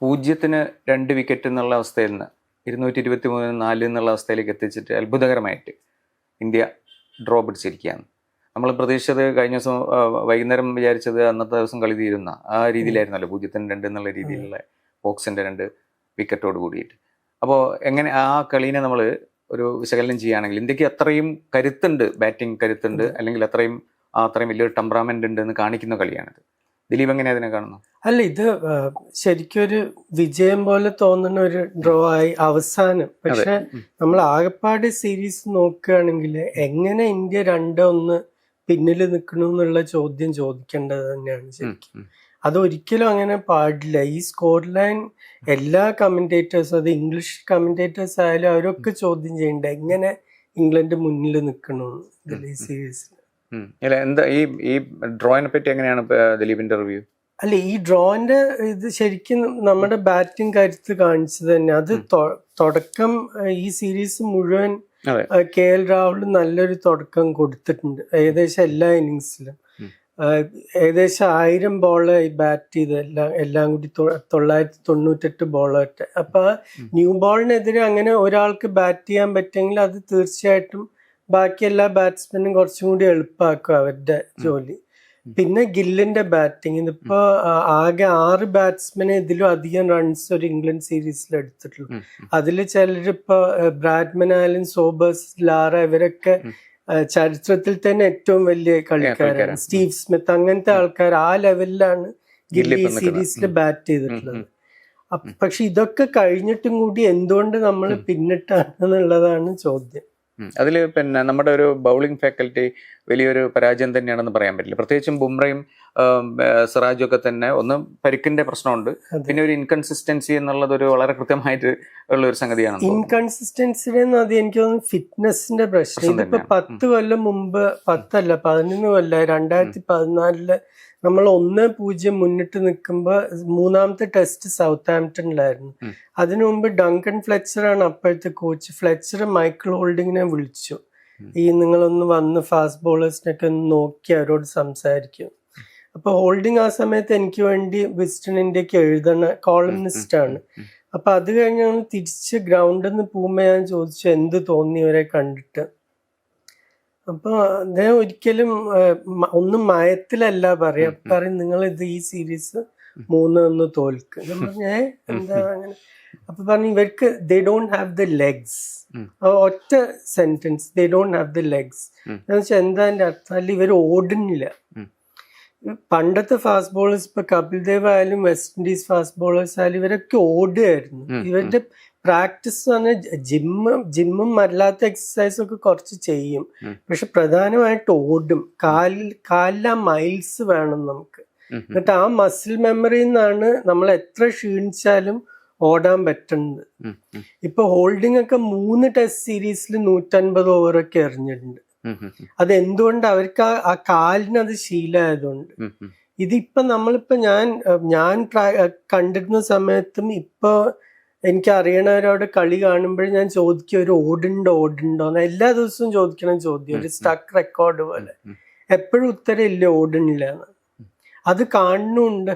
0-2 wicket എന്നുള്ള അവസ്ഥയിൽ നിന്ന് 223-4 എന്നുള്ള അവസ്ഥയിലേക്ക് എത്തിച്ചിട്ട് അത്ഭുതകരമായിട്ട് ഇന്ത്യ ഡ്രോ പിടിച്ചിരിക്കുകയാണ്. നമ്മൾ പ്രതീക്ഷിച്ചത് കഴിഞ്ഞ ദിവസം വൈകുന്നേരം വിചാരിച്ചത് അന്നത്തെ ദിവസം കളി തീരുന്ന ആ രീതിയിലായിരുന്നല്ലോ, 0-2 എന്നുള്ള രീതിയിലുള്ള ബോക്സിന്റെ 2 വിക്കറ്റോട് കൂടിയിട്ട്. അപ്പോൾ എങ്ങനെ ആ കളീനെ നമ്മൾ ഒരു വിശകലനം ചെയ്യുകയാണെങ്കിൽ ഇന്ത്യക്ക് അത്രയും കരുത്തുണ്ട്, ബാറ്റിംഗ് കരുത്തുണ്ട്, അല്ലെങ്കിൽ അത്രയും വലിയൊരു ടെമ്പറാമെന്റ് ഉണ്ട് എന്ന് കാണിക്കുന്ന കളിയാണിത്. ദിലീപ് എങ്ങനെ അതിനെ കാണുന്നു? അല്ല, ഇത് ശരിക്കും ഒരു വിജയം പോലെ തോന്നുന്ന ഒരു ഡ്രോ ആയി അവസാനം. പക്ഷെ നമ്മൾ ആകപ്പാട് സീരീസ് നോക്കുകയാണെങ്കിൽ എങ്ങനെ ഇന്ത്യ 2-1 പിന്നിൽ നിൽക്കണു എന്നുള്ള ചോദ്യം ചോദിക്കേണ്ടത് തന്നെയാണ് ശരിക്കും. അതൊരിക്കലും അങ്ങനെ പാടില്ല. ഈ സ്കോർ ലൈൻ എല്ലാ കമന്റേറ്റേഴ്സും, അത് ഇംഗ്ലീഷ് കമന്റേറ്റേഴ്സ് ആയാലും അവരൊക്കെ ചോദ്യം ചെയ്യണ്ട എങ്ങനെ ഇംഗ്ലണ്ട് മുന്നിൽ നിൽക്കണമെന്ന് ഇതിൽ ഈ സീരീസിൽ. എന്താ ഈ ഡ്രോയിനെ പറ്റി എങ്ങനെയാണ് ദിലീപിന്റെ റിവ്യൂ? അല്ല, ഈ ഡ്രോന്റെ ഇത് ശരിക്കും നമ്മുടെ ബാറ്റിംഗ് കരുത്ത് കാണിച്ചത് തന്നെ. അത് തുടക്കം ഈ സീരീസ് മുഴുവൻ KL രാഹുൽ നല്ലൊരു തുടക്കം കൊടുത്തിട്ടുണ്ട്. ഏകദേശം എല്ലാ ഇന്നിങ്സിലും ഏകദേശം 1000 ബോള് ബാറ്റ് ചെയ്ത് എല്ലാം കൂടി 998 ബോളായിട്ട്. അപ്പൊ ന്യൂ ബോളിനെതിരെ അങ്ങനെ ഒരാൾക്ക് ബാറ്റ് ചെയ്യാൻ പറ്റുമെങ്കിൽ അത് തീർച്ചയായിട്ടും ബാക്കി എല്ലാ ബാറ്റ്സ്മാനും കുറച്ചും കൂടി എളുപ്പമാക്കും അവരുടെ ജോലി. പിന്നെ ഗില്ലിന്റെ ബാറ്റിംഗ്, ഇതിപ്പോ ആകെ 6 ബാറ്റ്സ്മാനെ ഇതിലും അധികം റൺസ് ഒരു ഇംഗ്ലണ്ട് സീരീസിൽ എടുത്തിട്ടുള്ളൂ. അതിൽ ചിലരിപ്പോ ബ്രാഡ്മൻ ആയാലും സോബേഴ്സ്, ലാറ, ഇവരൊക്കെ ചരിത്രത്തിൽ തന്നെ ഏറ്റവും വലിയ കളിക്കാരാണ്. സ്റ്റീവ് സ്മിത്ത്, അങ്ങനത്തെ ആൾക്കാർ ആ ലെവലിലാണ് ഗില്ലി ഈ സീരീസിൽ ബാറ്റ് ചെയ്തിട്ടുള്ളത്. പക്ഷെ ഇതൊക്കെ കഴിഞ്ഞിട്ടും കൂടി എന്തുകൊണ്ട് നമ്മൾ പിന്നിട്ടാണെന്നുള്ളതാണ് ചോദ്യം. അതിൽ പിന്നെ നമ്മുടെ ഒരു ബൗളിംഗ് ഫാക്കൽറ്റി വലിയൊരു പരാജയം തന്നെയാണെന്ന് പറയാൻ പറ്റില്ല. പ്രത്യേകിച്ചും ബുംറയും സിറാജും ഒക്കെ തന്നെ ഒന്ന് പരിക്കിന്റെ പ്രശ്നമുണ്ട്, പിന്നെ ഒരു ഇൻകൺസിസ്റ്റൻസി എന്നുള്ളത് ഒരു വളരെ കൃത്യമായിട്ട് ഉള്ള ഒരു സംഗതിയാണ്. ഇൻകൺസിസ്റ്റൻസിയുടെ അത് എനിക്ക് തോന്നുന്നു ഫിറ്റ്നസിന്റെ പ്രശ്നം. ഇതിപ്പോ 10 കൊല്ലം മുമ്പ്, 10 അല്ല 11 കൊല്ലം, 2014 നമ്മൾ 1-0 മുന്നിട്ട് നിൽക്കുമ്പോൾ 3ാമത്തെ ടെസ്റ്റ് സൗത്ത് ആംപ്ടണിലായിരുന്നു. അതിനു മുമ്പ് ഡങ്കൻ ഫ്ലെച്ചറാണ് അപ്പോഴത്തെ കോച്ച്. ഫ്ലെച്ചർ മൈക്കിൾ ഹോൾഡിങ്ങിനെ വിളിച്ചു, നിങ്ങളൊന്ന് വന്ന് ഫാസ്റ്റ് ബോളേഴ്സിനൊക്കെ ഒന്ന് നോക്കി അവരോട് സംസാരിക്കും. അപ്പൊ ഹോൾഡിങ് ആ സമയത്ത് എനിക്ക് വേണ്ടി വിസ്റ്റൺ ഇന്ത്യക്ക് എഴുതണ കോളംനിസ്റ്റ് ആണ്. അപ്പൊ അത് കഴിഞ്ഞ് ഞങ്ങൾ തിരിച്ച് ഗ്രൗണ്ടിൽ നിന്ന് പോകുമ്പോൾ ഞാൻ ചോദിച്ചു എന്ത് തോന്നി ഇവരെ കണ്ടിട്ട്. അപ്പൊ അദ്ദേഹം ഒരിക്കലും ഒന്നും മയത്തിലല്ല പറയും നിങ്ങൾ ഇത് ഈ സീരീസ് 3-1 തോൽക്ക്. ഞാൻ പറഞ്ഞേ എന്താ അങ്ങനെ? അപ്പൊ പറഞ്ഞു ഇവർക്ക് they don't have the legs. ഒറ്റ sentence, they don't have the legs എന്ന് വെച്ചാൽ എന്താ എന്റെ അർത്ഥം? അല്ല, ഇവർ ഓടുന്നില്ല. പണ്ടത്തെ ഫാസ്റ്റ് ബോളേഴ്സ്, ഇപ്പൊ കപിൽ ദേവ് ആയാലും വെസ്റ്റ് ഇൻഡീസ് ഫാസ്റ്റ് ബോളേഴ്സ് ആയാലും ഇവരൊക്കെ ഓടുകയായിരുന്നു. ഇവരുടെ പ്രാക്ടീസ് പറഞ്ഞാൽ ജിമ്മും അല്ലാത്ത എക്സസൈസും ഒക്കെ കുറച്ച് ചെയ്യും, പക്ഷെ പ്രധാനമായിട്ട് ഓടും. കാലിൽ ആ മൈൽസ് വേണം നമുക്ക്. എന്നിട്ട് ആ മസിൽ മെമ്മറിയിൽ നിന്നാണ് നമ്മൾ എത്ര ക്ഷീണിച്ചാലും ഓടാൻ പറ്റുന്നത്. ഇപ്പൊ ഹോൾഡിംഗ് ഒക്കെ 3 ടെസ്റ്റ് സീരീസിൽ 150 ഓവറൊക്കെ എറിഞ്ഞിട്ടുണ്ട്. അതെന്തുകൊണ്ട്? അവർക്ക് ആ കാലിന് അത് ശീലമായതുകൊണ്ട്. ഇതിപ്പോ ഞാൻ കണ്ടിരുന്ന സമയത്തും ഇപ്പൊ എനിക്ക് അറിയണവരോട് കളി കാണുമ്പോൾ ഞാൻ ചോദിക്കും ഒരു ഓടുണ്ടോ എല്ലാ ദിവസവും ചോദിക്കണം ചോദ്യം, ഒരു സ്റ്റക്ക് റെക്കോർഡ് പോലെ. എപ്പോഴും ഉത്തരം ഇല്ല, ഓടുന്നില്ല എന്ന്. അത് കാണുന്നുണ്ട്.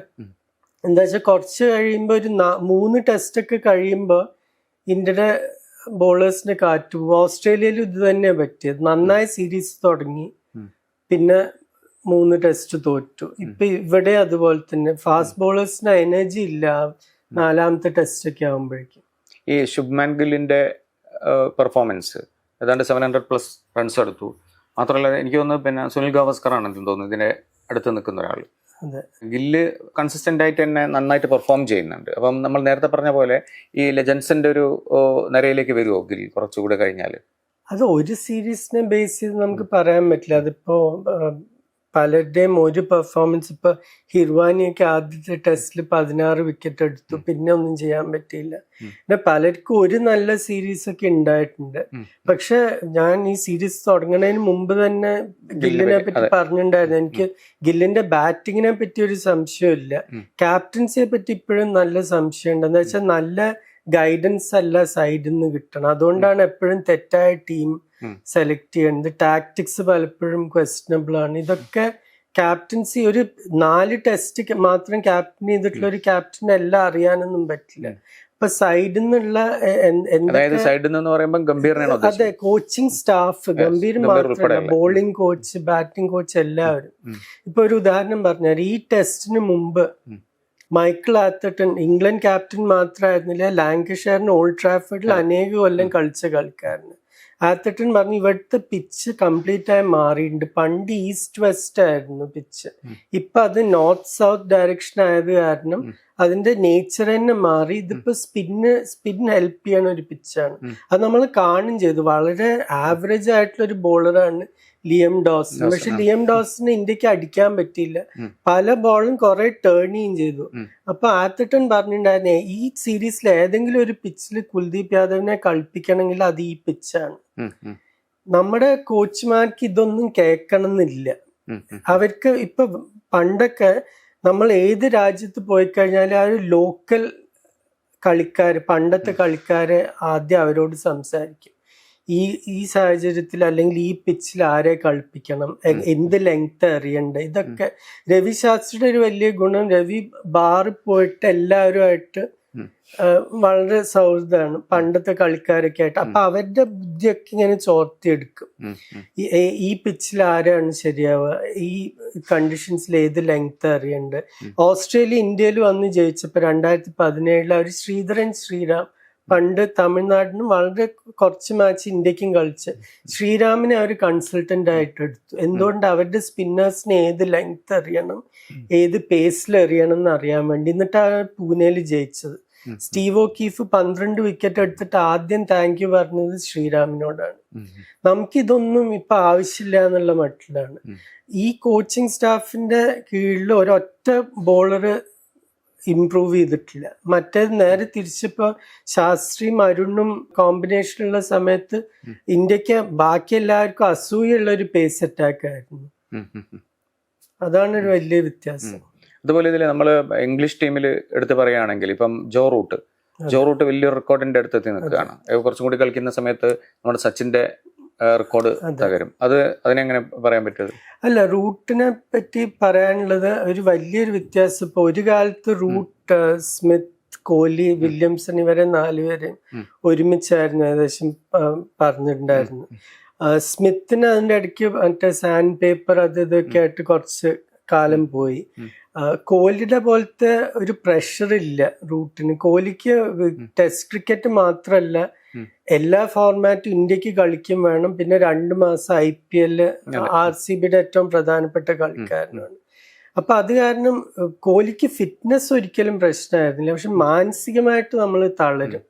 എന്താ വെച്ചാൽ കുറച്ച് കഴിയുമ്പോൾ ഒരു 3 ടെസ്റ്റ് ഒക്കെ കഴിയുമ്പോൾ ഇന്ത്യയുടെ ബോളേഴ്സിന് കാറ്റ് പോകും. ഓസ്ട്രേലിയയിലും ഇത് തന്നെ പറ്റിയത്. നന്നായി സീരീസ് തുടങ്ങി, പിന്നെ 3 ടെസ്റ്റ് തോറ്റു. ഇപ്പൊ ഇവിടെ അതുപോലെ തന്നെ ഫാസ്റ്റ് ബോളേഴ്സിന് എനർജി ഇല്ല 4ാമത്തെ ടെസ്റ്റ് ഒക്കെ ആകുമ്പോഴേക്കും. ഈ ശുഭ്മാൻ ഗില്ലിന്റെ പെർഫോമൻസ് ഏതാണ്ട് 700+ റൺസ് എടുത്തു. മാത്രമല്ല എനിക്ക് തോന്നുന്നു പിന്നെ സുനിൽ ഗവാസ്കർ ആണെന്ന് തോന്നുന്നു ഇതിന്റെ അടുത്ത് നിൽക്കുന്ന ഒരാൾ. ഗില്ല് കൺസിസ്റ്റന്റ് ആയിട്ട് തന്നെ നന്നായിട്ട് പെർഫോം ചെയ്യുന്നുണ്ട്. അപ്പം നമ്മൾ നേരത്തെ പറഞ്ഞ പോലെ ഈ ലെജൻസിന്റെ ഒരു നിരയിലേക്ക് വരുമോ ഗിൽ കുറച്ചുകൂടെ കഴിഞ്ഞാൽ? അത് ഒരു സീരീസിനെ ബേസ് ചെയ്ത് നമുക്ക് പറയാൻ പറ്റില്ല. അതിപ്പോ പലരുടെയും ഒരു പെർഫോമൻസ്. ഇപ്പൊ ഹിർവാനിയൊക്കെ ആദ്യത്തെ ടെസ്റ്റിൽ 16 വിക്കറ്റ് എടുത്തു, പിന്നെ ഒന്നും ചെയ്യാൻ പറ്റിയില്ല. പിന്നെ പലർക്കും ഒരു നല്ല സീരീസ് ഒക്കെ ഉണ്ടായിട്ടുണ്ട്. പക്ഷെ ഞാൻ ഈ സീരീസ് തുടങ്ങുന്നതിന് മുമ്പ് തന്നെ ഗില്ലിനെ പറ്റി പറഞ്ഞിട്ടുണ്ടായിരുന്നു. എനിക്ക് ഗില്ലിന്റെ ബാറ്റിങ്ങിനെ പറ്റി ഒരു സംശയമില്ല, ക്യാപ്റ്റൻസിയെ പറ്റി ഇപ്പോഴും നല്ല സംശയമുണ്ട്. എന്താ വെച്ചാൽ നല്ല ഗൈഡൻസ് അല്ല സൈഡിൽ നിന്ന് കിട്ടണം. അതുകൊണ്ടാണ് എപ്പോഴും തെറ്റായ ടീം സെലക്ട് ചെയ്യുന്നത്. ടാക്ടിക്സ് പലപ്പോഴും ക്വസ്റ്റ്യനബിൾ ആണ്. ഇതൊക്കെ ക്യാപ്റ്റൻസി ഒരു 4 ടെസ്റ്റ് മാത്രം ക്യാപ്റ്റൻ ചെയ്തിട്ടുള്ള ഒരു ക്യാപ്റ്റൻ എല്ലാം അറിയാനൊന്നും പറ്റില്ല. ഇപ്പൊ സൈഡിൽ നിന്നുള്ള സൈഡിൽ നിന്ന് പറയുമ്പോൾ ഗംഭീറിനാണ് അതെ, കോച്ചിങ് സ്റ്റാഫ് ഗംഭീർ മാത്രമല്ല, ബോളിംഗ് കോച്ച്, ബാറ്റിംഗ് കോച്ച് എല്ലാവരും. ഇപ്പൊ ഒരു ഉദാഹരണം പറഞ്ഞാൽ, ഈ ടെസ്റ്റിന് മുമ്പ് മൈക്കിൾ ആത്തട്ടൺ ഇംഗ്ലണ്ട് ക്യാപ്റ്റൻ മാത്രമായിരുന്നില്ല, ലാങ്കഷയറിന് ഓൾഡ് ട്രാഫോർഡിൽ അനേക കൊല്ലം കളിച്ച കളിക്കാരന്. ആത്തട്ടൺ പറഞ്ഞു ഇവിടുത്തെ പിച്ച് കംപ്ലീറ്റ് ആയി മാറിയിട്ടുണ്ട്. പണ്ട് ഈസ്റ്റ് വെസ്റ്റ് ആയിരുന്നു പിച്ച്, ഇപ്പൊ അത് നോർത്ത് സൗത്ത് ഡയറക്ഷൻ ആയത് കാരണം അതിന്റെ നേച്ചർ തന്നെ മാറി. ഇതിപ്പോ സ്പിൻ ഹെൽപ്പ് ചെയ്യണ ഒരു പിച്ചാണ്. അത് നമ്മൾ കാണും ചെയ്തു. വളരെ ആവറേജ് ആയിട്ടുള്ള ഒരു ബോളറാണ് ലിയം ഡോസൺ. പക്ഷെ ലിയം ഡോസന് ഇന്ത്യക്ക് അടിക്കാൻ പറ്റിയില്ല. പല ബോളും കുറെ ടേണിയും ചെയ്തു. അപ്പൊ ആത്തട്ടൺ പറഞ്ഞിട്ടുണ്ടായിരുന്നേ, ഈ സീരീസിൽ ഏതെങ്കിലും ഒരു പിച്ചിൽ കുൽദീപ് യാദവിനെ കളിപ്പിക്കണമെങ്കിൽ അത് ഈ പിച്ചാണ്. നമ്മുടെ കോച്ചുമാർക്ക് ഇതൊന്നും കേൾക്കണം എന്നില്ല. അവർക്ക് ഇപ്പൊ പണ്ടൊക്കെ നമ്മൾ ഏത് രാജ്യത്ത് പോയി കഴിഞ്ഞാൽ ആ ഒരു ലോക്കൽ കളിക്കാര്, പണ്ടത്തെ കളിക്കാരെ ആദ്യം അവരോട് സംസാരിക്കും. ഈ സാഹചര്യത്തിൽ അല്ലെങ്കിൽ ഈ പിച്ചിൽ ആരെ കളിപ്പിക്കണം, എന്ത് ലെങ്ത് അറിയണ്ടേ, ഇതൊക്കെ. രവി ശാസ്ത്രിയുടെ ഒരു വലിയ ഗുണം, രവി ബാറിൽ പോയിട്ട് എല്ലാവരുമായിട്ട് വളരെ സൗഹൃദമാണ് പണ്ടത്തെ കളിക്കാരൊക്കെ ആയിട്ട്. അപ്പൊ അവരുടെ ബുദ്ധിയൊക്കെ ഇങ്ങനെ ചോർത്തിയെടുക്കും. ഈ പിച്ചിൽ ആരാണ് ശരിയാവുക, ഈ കണ്ടീഷൻസിൽ ഏത് ലെങ്ത് അറിയണ്ട്. ഓസ്ട്രേലിയ ഇന്ത്യയിൽ വന്ന് ജയിച്ചപ്പോ 2017 അവർ ശ്രീധരൻ ശ്രീറാം, പണ്ട് തമിഴ്നാടിനും വളരെ കുറച്ച് മാച്ച് ഇന്ത്യക്കും കളിച്ച് ശ്രീരാമിനെ അവർ കൺസൾട്ടന്റ് ആയിട്ട് എടുത്തു. എന്തുകൊണ്ട്? അവരുടെ സ്പിന്നേഴ്സിന് ഏത് ലെങ്ത് അറിയണം, ഏത് പേസിൽ എറിയണം എന്ന് അറിയാൻ വേണ്ടി. എന്നിട്ടാണ് പൂനെയിൽ ജയിച്ചത്. സ്റ്റീവ് ഓക്കീഫ് 12 വിക്കറ്റ് എടുത്തിട്ട് ആദ്യം താങ്ക് യു പറഞ്ഞത് ശ്രീരാമിനോടാണ്. നമുക്കിതൊന്നും ഇപ്പൊ ആവശ്യമില്ല എന്നുള്ള മട്ടിലാണ്. ഈ കോച്ചിങ് സ്റ്റാഫിന്റെ കീഴിൽ ഒരൊറ്റ ബോളർ ഇംപ്രൂവ് ചെയ്തിട്ടില്ല. മറ്റേത് നേരെ തിരിച്ചിപ്പോ ശാസ്ത്രിയും അരുണും കോമ്പിനേഷനുള്ള സമയത്ത് ഇന്ത്യക്ക് ബാക്കി എല്ലാവർക്കും അസൂയുള്ള ഒരു പേസ് അറ്റാക്ക് ആയിരുന്നു. അതാണ് ഒരു വലിയ വ്യത്യാസം. അതുപോലെ ഇതിൽ നമ്മൾ ഇംഗ്ലീഷ് ടീമിൽ എടുത്ത് പറയുകയാണെങ്കിൽ ഇപ്പം ജോ റൂട്ട് വലിയൊരു റെക്കോർഡിന്റെ അടുത്തെത്തി നിൽക്കുകയാണ്. കുറച്ചും കൂടി കളിക്കുന്ന സമയത്ത് നമ്മുടെ സച്ചിന്റെ റെക്കോർഡ് തകരും. അതിനെങ്ങനെ പറയാൻ പറ്റുന്നത്? അല്ല, റൂട്ടിനെ പറ്റി പറയാനുള്ളത് ഒരു വലിയൊരു വ്യത്യാസം. ഇപ്പൊ ഒരു കാലത്ത് റൂട്ട്, സ്മിത്ത്, കോഹ്ലി, വില്യംസൺ ഇവരെ 4 പേരും ഒരുമിച്ചായിരുന്നു ഏകദേശം പറഞ്ഞിട്ടുണ്ടായിരുന്നു. സ്മിത്തിന് അതിന്റെ ഇടയ്ക്ക് മറ്റേ സാൻഡ് പേപ്പർ അത് ഇതൊക്കെ ആയിട്ട് കുറച്ച് കാലം പോയി. കോഹ്ലിയുടെ പോലത്തെ ഒരു പ്രഷർ ഇല്ല റൂട്ടിന്. കോഹ്ലിക്ക് ടെസ്റ്റ് ക്രിക്കറ്റ് മാത്രമല്ല, എല്ലാ ഫോർമാറ്റും ഇന്ത്യക്ക് കളിക്കും വേണം. പിന്നെ 2 മാസം IPL, RCBയുടെ ഏറ്റവും പ്രധാനപ്പെട്ട കളിക്കാരനാണ്. അപ്പൊ അത് കാരണം കോഹ്ലിക്ക് ഫിറ്റ്നസ് ഒരിക്കലും പ്രശ്നമായിരുന്നില്ല. പക്ഷെ മാനസികമായിട്ട് നമ്മൾ തളരും.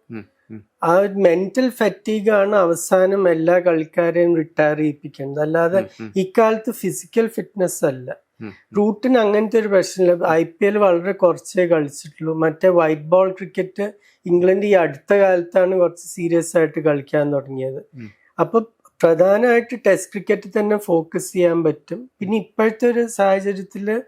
ആ മെന്റൽ ഫറ്റീഗ് ആണ് അവസാനം എല്ലാ കളിക്കാരെയും റിട്ടയർ ചെയ്യിപ്പിക്കുന്നത്. അല്ലാതെ ഇക്കാലത്ത് ഫിസിക്കൽ ഫിറ്റ്നസ് അല്ല. റൂട്ടിന് അങ്ങനത്തെ ഒരു പ്രശ്നമില്ല. IPL വളരെ കുറച്ചേ കളിച്ചിട്ടുള്ളൂ. മറ്റേ വൈറ്റ് ബോൾ ക്രിക്കറ്റ് ഇംഗ്ലണ്ട് ഈ അടുത്ത കാലത്താണ് കുറച്ച് സീരിയസ് ആയിട്ട് കളിക്കാൻ തുടങ്ങിയത്. അപ്പൊ പ്രധാനമായിട്ട് ടെസ്റ്റ് ക്രിക്കറ്റ് തന്നെ ഫോക്കസ് ചെയ്യാൻ പറ്റും. പിന്നെ ഇപ്പോഴത്തെ ഒരു സാഹചര്യത്തില്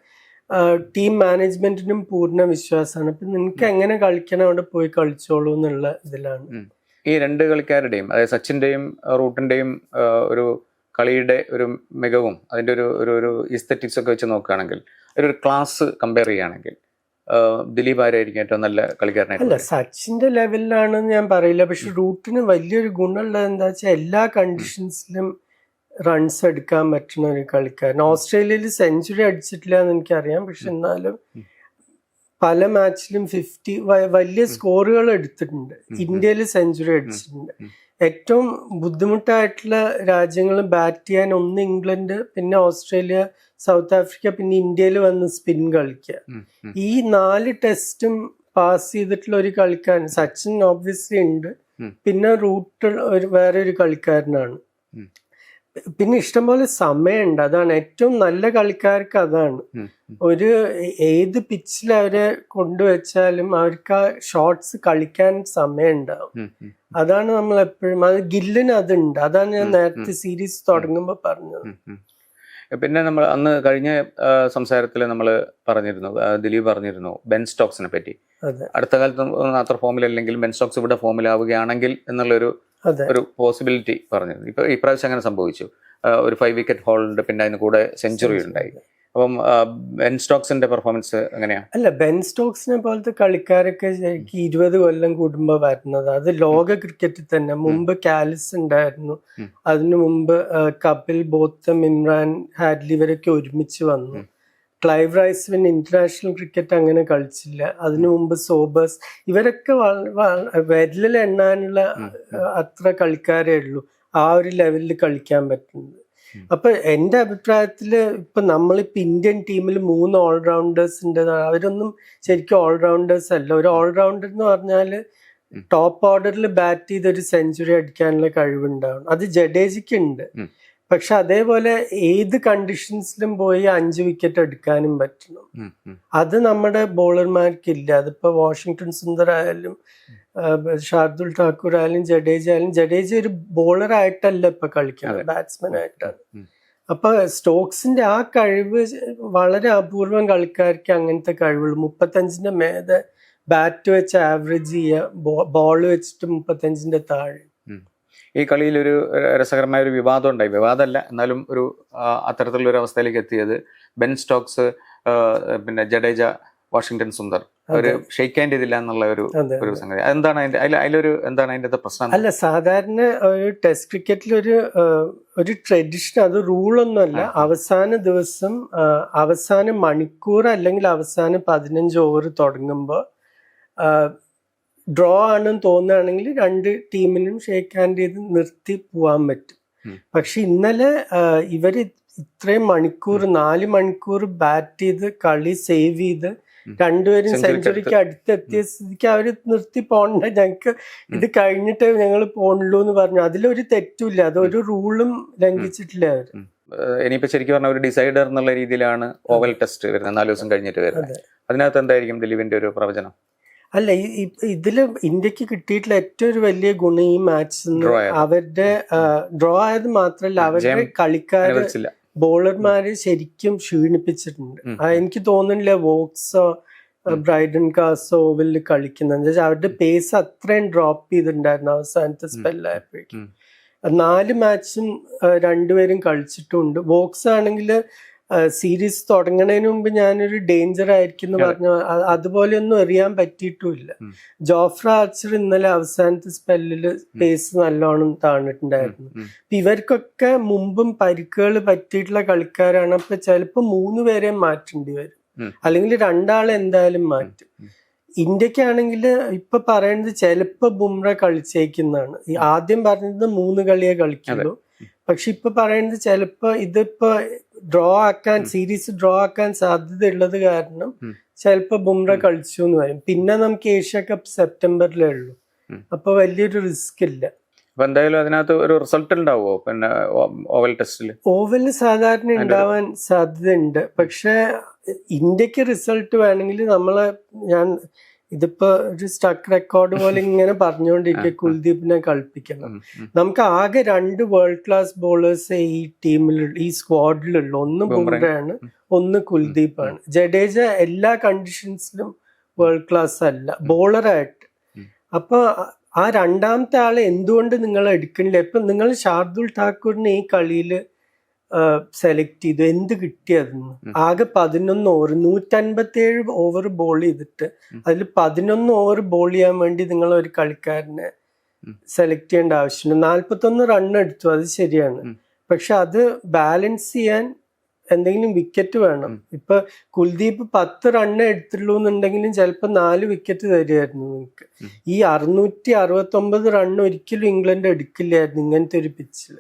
ടീം മാനേജ്മെന്റിനും പൂർണ്ണ വിശ്വാസമാണ്. അപ്പൊ നിനക്ക് എങ്ങനെ കളിക്കണം അവിടെ പോയി കളിച്ചോളൂ എന്നുള്ള ഇതിലാണ്. ഈ 2 കളിക്കാരുടെയും, അതായത് സച്ചിന്റെയും റൂട്ടിന്റെയും ഒരു കളിയുടെ ഒരു മികവും അതിന്റെ ഒരു ഇസ്തെറ്റിക്സ് ഒക്കെ വെച്ച് നോക്കുകയാണെങ്കിൽ, ഒരു ക്ലാസ് കമ്പയർ ചെയ്യുകയാണെങ്കിൽ ദിലീപ് ആരായിരിക്കും ഏറ്റവും നല്ല കളിക്കാരനായിട്ട്? അല്ല, സച്ചിന്റെ ലെവലിലാണെന്ന് ഞാൻ പറയില്ല. പക്ഷെ റൂട്ടിന് വലിയൊരു ഗുണമുള്ളത് എന്താ വെച്ചാൽ എല്ലാ കണ്ടീഷൻസിലും റൺസ് എടുക്കാൻ പറ്റുന്ന ഒരു കളിക്കാരൻ. ഓസ്ട്രേലിയയിൽ സെഞ്ചുറി അടിച്ചിട്ടില്ല എന്ന് എനിക്കറിയാം. പക്ഷെ എന്നാലും പല മാച്ചിലും 50 വലിയ സ്കോറുകൾ എടുത്തിട്ടുണ്ട്. ഇന്ത്യയിൽ സെഞ്ചുറി അടിച്ചിട്ടുണ്ട്. ഏറ്റവും ബുദ്ധിമുട്ടായിട്ടുള്ള രാജ്യങ്ങൾ ബാറ്റ് ചെയ്യാൻ ഒന്ന് ഇംഗ്ലണ്ട്, പിന്നെ ഓസ്ട്രേലിയ, സൗത്ത് ആഫ്രിക്ക, പിന്നെ ഇന്ത്യയിൽ വന്ന് സ്പിൻ കളിക്കുക. ഈ 4 ടെസ്റ്റും പാസ് ചെയ്തിട്ടുള്ള ഒരു കളിക്കാരൻ സച്ചിൻ ഓബ്വിയസ്ലി ഉണ്ട്. പിന്നെ റൂട്ട് വേറെ ഒരു കളിക്കാരനാണ്. പിന്നെ ഇഷ്ടംപോലെ സമയമുണ്ട്. അതാണ് ഏറ്റവും നല്ല കളിക്കാർക്ക്. അതാണ് ഒരു ഏത് പിച്ചിൽ അവരെ കൊണ്ടുവച്ചാലും അവർക്ക് ആ ഷോട്ട്സ് കളിക്കാൻ സമയം ഉണ്ടാവും. അതാണ് നമ്മൾ എപ്പോഴും, അത് ഗില്ലിന് അതുണ്ട്. അതാണ് ഞാൻ നേരത്തെ സീരീസ് തുടങ്ങുമ്പോൾ പറഞ്ഞത്. പിന്നെ നമ്മൾ അന്ന് കഴിഞ്ഞ സംസാരത്തിൽ നമ്മൾ പറഞ്ഞിരുന്നു, ദിലീപ് പറഞ്ഞിരുന്നു ബെൻ സ്റ്റോക്സിനെ പറ്റി. അടുത്ത കാലത്ത് അത്ര ഫോമിലല്ലെങ്കിൽ ബെൻ സ്റ്റോക്സ് ഇവിടെ ഫോമിലാവുകയാണെങ്കിൽ എന്നുള്ളൊരു പോസിബിലിറ്റി പറഞ്ഞിരുന്നു. ഇപ്പൊ ഇപ്രാവശ്യം അങ്ങനെ സംഭവിച്ചു. ഒരു 5 വിക്കറ്റ് ഹോളുണ്ട്, പിന്നെ അതിന് കൂടെ സെഞ്ചുറി ഉണ്ടായി. അപ്പം ബെൻ സ്റ്റോക്സിന്റെ പെർഫോമൻസ് എങ്ങനെയാ? അല്ല, ബെൻ സ്റ്റോക്സിനെ പോലത്തെ കളിക്കാരൊക്കെ ശരിക്കും 20 കൊല്ലം കൂടുമ്പോ വരുന്നത്. അത് ലോക ക്രിക്കറ്റിൽ തന്നെ. മുമ്പ് കാലിസ് ഉണ്ടായിരുന്നു, അതിനു മുമ്പ് കപിൽ, ബോത്തം, ഇമ്രാൻ, ഹാഡ്ലി ഇവരൊക്കെ ഒരുമിച്ച് വന്നു. ക്ലൈവ് റൈസ്വിൻ ഇന്റർനാഷണൽ ക്രിക്കറ്റ് അങ്ങനെ കളിച്ചില്ല. അതിനു മുമ്പ് സോബേഴ്സ്, ഇവരൊക്കെ വിരലിൽ എണ്ണാനുള്ള അത്ര കളിക്കാരേ ഉള്ളൂ ആ ഒരു ലെവലിൽ കളിക്കാൻ പറ്റുന്നത്. അപ്പൊ എന്റെ അഭിപ്രായത്തില് ഇപ്പൊ നമ്മളിപ്പോ ഇന്ത്യൻ ടീമിൽ 3 ഓൾറൗണ്ടേഴ്സ് ഉണ്ട്. അവരൊന്നും ശരിക്കും ഓൾറൗണ്ടേഴ്സ് അല്ല. ഒരു ഓൾറൗണ്ടർ എന്ന് പറഞ്ഞാല് ടോപ്പ് ഓർഡറിൽ ബാറ്റ് ചെയ്ത് ഒരു സെഞ്ചുറി അടിക്കാനുള്ള കഴിവുണ്ടാവണം. അത് ജഡേജയ്ക്ക് ഉണ്ട്. പക്ഷെ അതേപോലെ ഏത് കണ്ടീഷൻസിലും പോയി 5 വിക്കറ്റ് എടുക്കാനും പറ്റണം. അത് നമ്മുടെ ബോളർമാർക്കില്ല. അതിപ്പോ വാഷിംഗ്ടൺ സുന്ദർ ആയാലും ഷാർദുൽ ഠാക്കൂർ ആയാലും ജഡേജ ആയാലും, ജഡേജ ഒരു ബോളർ ആയിട്ടല്ല ഇപ്പൊ കളിക്കുന്നത്, ബാറ്റ്സ്മാൻ ആയിട്ടാണ്. അപ്പൊ സ്റ്റോക്സിന്റെ ആ കഴിവ് വളരെ അപൂർവം കളിക്കാർക്ക് അങ്ങനത്തെ കഴിവുള്ളൂ. 35ന്റെ മേലെ ബാറ്റ് വെച്ച് ആവറേജ് ചെയ്യുക, ബോൾ വെച്ചിട്ട് 35ന്റെ താഴെ. ഈ കളിയിൽ ഒരു രസകരമായ ഒരു വിവാദം ഉണ്ടായി. വിവാദമല്ല, എന്നാലും ഒരു അത്തരത്തിലുള്ള ഒരു അവസ്ഥയിലേക്ക് എത്തിയത് ബെൻ സ്റ്റോക്സ്, പിന്നെ ജഡേജ, വാഷിംഗ്ടൺ സുന്ദർ ഒരു ഷെയ്ക്ക് ഹാൻഡ് ചെയ്തില്ല എന്നുള്ള ഒരു സംഗതി. എന്താണ് അതിന്റെ പ്രശ്നം? അല്ല, സാധാരണ ഒരു ടെസ്റ്റ് ക്രിക്കറ്റിൽ ഒരു ട്രഡീഷൻ, അത് റൂളൊന്നുമല്ല. അവസാന ദിവസം, അവസാന മണിക്കൂർ അല്ലെങ്കിൽ അവസാന 15 ഓവർ തുടങ്ങുമ്പോൾ ഡ്രോ ആണെന്ന് തോന്നുകയാണെങ്കിൽ 2 ടീമിനും ഷേക്ക് ഹാൻഡ് ചെയ്ത് നിർത്തി പോവാൻ പറ്റും. പക്ഷെ ഇന്നലെ ഇവര് ഇത്രയും മണിക്കൂർ, 4 മണിക്കൂർ ബാറ്റ് ചെയ്ത് കളി സേവ് ചെയ്ത് രണ്ടുപേരും സെഞ്ചുറിക്ക് അടുത്തെത്തിയ സ്ഥിതിക്ക് അവര് നിർത്തി പോണ്ട, ഞങ്ങക്ക് ഇത് കഴിഞ്ഞിട്ട് ഞങ്ങൾ പോണുള്ളൂ എന്ന് പറഞ്ഞു. അതിലൊരു തെറ്റുമില്ല, അതൊരു റൂളും ലംഘിച്ചിട്ടില്ല അവര്. ഇനിയിപ്പോ ശരിക്കും പറഞ്ഞ ഒരു ഡിസൈഡർ എന്നുള്ള രീതിയിലാണ് ഓവൽ ടെസ്റ്റ് വരുന്നത്, 4 ദിവസം കഴിഞ്ഞിട്ട് വരുന്നത്. അതിനകത്ത് എന്തായിരിക്കും ദിലീപിന്റെ ഒരു പ്രവചനം? അല്ല, ഇതില് ഇന്ത്യക്ക് കിട്ടിയിട്ടുള്ള ഏറ്റവും ഒരു വലിയ ഗുണം ഈ മാച്ച് അവരുടെ ഡ്രോ ആയത് മാത്രല്ല, അവരുടെ കളിക്കാര് ബോളർമാര് ശരിക്കും ക്ഷീണിപ്പിച്ചിട്ടുണ്ട്. എനിക്ക് തോന്നുന്നില്ല വോക്സോ ബ്രൈഡൻ കാസോ ഓവലിൽ കളിക്കുന്നത്. അവരുടെ പേസ് അത്രയും ഡ്രോപ്പ് ചെയ്തിട്ടുണ്ടായിരുന്നു അവസാനത്തെ സ്പെല്ലായപ്പോഴേക്കും. 4 മാച്ചും രണ്ടുപേരും കളിച്ചിട്ടുണ്ട്. വോക്സ് ആണെങ്കിൽ സീരീസ് തുടങ്ങുന്നതിന് മുമ്പ് ഞാനൊരു ഡേഞ്ചർ ആയിരിക്കും എന്ന് പറഞ്ഞു, അതുപോലെയൊന്നും എറിയാൻ പറ്റിയിട്ടുമില്ല. ജോഫ്ര ആർച്ചർ ഇന്നലെ അവസാനത്തെ സ്പെല്ലില് പേസ് നല്ലോണം താണിട്ടുണ്ടായിരുന്നു. ഇവർക്കൊക്കെ മുമ്പും പരിക്കുകൾ പറ്റിയിട്ടുള്ള കളിക്കാരാണ്. അപ്പൊ ചിലപ്പോ 3 പേരെ മാറ്റേണ്ടി വരും, അല്ലെങ്കിൽ 2 ആളെ എന്തായാലും മാറ്റും. ഇന്ത്യക്കാണെങ്കിൽ ഇപ്പൊ പറയുന്നത് ചിലപ്പോ ബുംറ കളിച്ചേക്കുന്നതാണ്. ആദ്യം പറഞ്ഞത് 3 കളിയെ കളിക്കുള്ളൂ. പക്ഷെ ഇപ്പൊ പറയുന്നത് ചിലപ്പോ ഇതിപ്പോ ഡ്രോ ആക്കാൻ, സീരീസ് ഡ്രോ ആക്കാൻ സാധ്യത ഉള്ളത് കാരണം ചിലപ്പോ ബുംറ കളിച്ചു എന്ന് വരും. പിന്നെ നമുക്ക് ഏഷ്യ കപ്പ് സെപ്റ്റംബറിലേ ഉള്ളൂ. അപ്പൊ വലിയൊരു റിസ്ക് ഇല്ല. എന്തായാലും അതിനകത്ത് ഒരു റിസൾട്ട് ഉണ്ടാവുമോ പിന്നെ ഓവൽ ടെസ്റ്റിൽ? ഓവലിന് സാധാരണ ഉണ്ടാവാൻ സാധ്യതയുണ്ട്. പക്ഷെ ഇന്ത്യക്ക് റിസൾട്ട് വേണമെങ്കിൽ ഞാൻ ഇതിപ്പോ ഒരു സ്റ്റക്ക് റെക്കോർഡ് പോലെ ഇങ്ങനെ പറഞ്ഞുകൊണ്ടിരിക്കുക, കുൽദീപിനെ കളിപ്പിക്കണം. നമുക്ക് ആകെ 2 വേൾഡ് ക്ലാസ് ബോളേഴ്സ് ഈ ടീമിലുള്ള, ഈ സ്ക്വാഡിലുള്ള. ഒന്ന് ബുംറയാണ്, ഒന്ന് കുൽദീപാണ്. ജഡേജ എല്ലാ കണ്ടീഷൻസിലും വേൾഡ് ക്ലാസ് അല്ല ബോളറായിട്ട്. അപ്പൊ ആ രണ്ടാമത്തെ ആളെ എന്തുകൊണ്ട് നിങ്ങൾ എടുക്കണില്ല? ഇപ്പൊ നിങ്ങൾ ഷാർദുൽ ഠാക്കൂറിനെ ഈ കളിയിൽ സെലക്ട് ചെയ്തു, എന്ത് കിട്ടിയതെന്ന്? ആകെ 11 ഓവർ, 157 ഓവർ ബോൾ ചെയ്തിട്ട് അതിൽ 11 ഓവർ ബോൾ ചെയ്യാൻ വേണ്ടി നിങ്ങൾ ഒരു കളിക്കാരനെ സെലക്ട് ചെയ്യേണ്ട ആവശ്യമുണ്ട്. 41 റൺ എടുത്തു, അത് ശരിയാണ്. പക്ഷെ അത് ബാലൻസ് ചെയ്യാൻ എന്തെങ്കിലും വിക്കറ്റ് വേണം. ഇപ്പൊ കുൽദീപ് 10 റണ്ണേ എടുത്തുള്ളൂ എന്നുണ്ടെങ്കിലും ചിലപ്പോ 4 വിക്കറ്റ് തരുമായിരുന്നു നിങ്ങൾക്ക്. ഈ 669 റൺ ഒരിക്കലും ഇംഗ്ലണ്ട് എടുക്കില്ലായിരുന്നു ഇങ്ങനത്തെ ഒരു പിച്ചിൽ.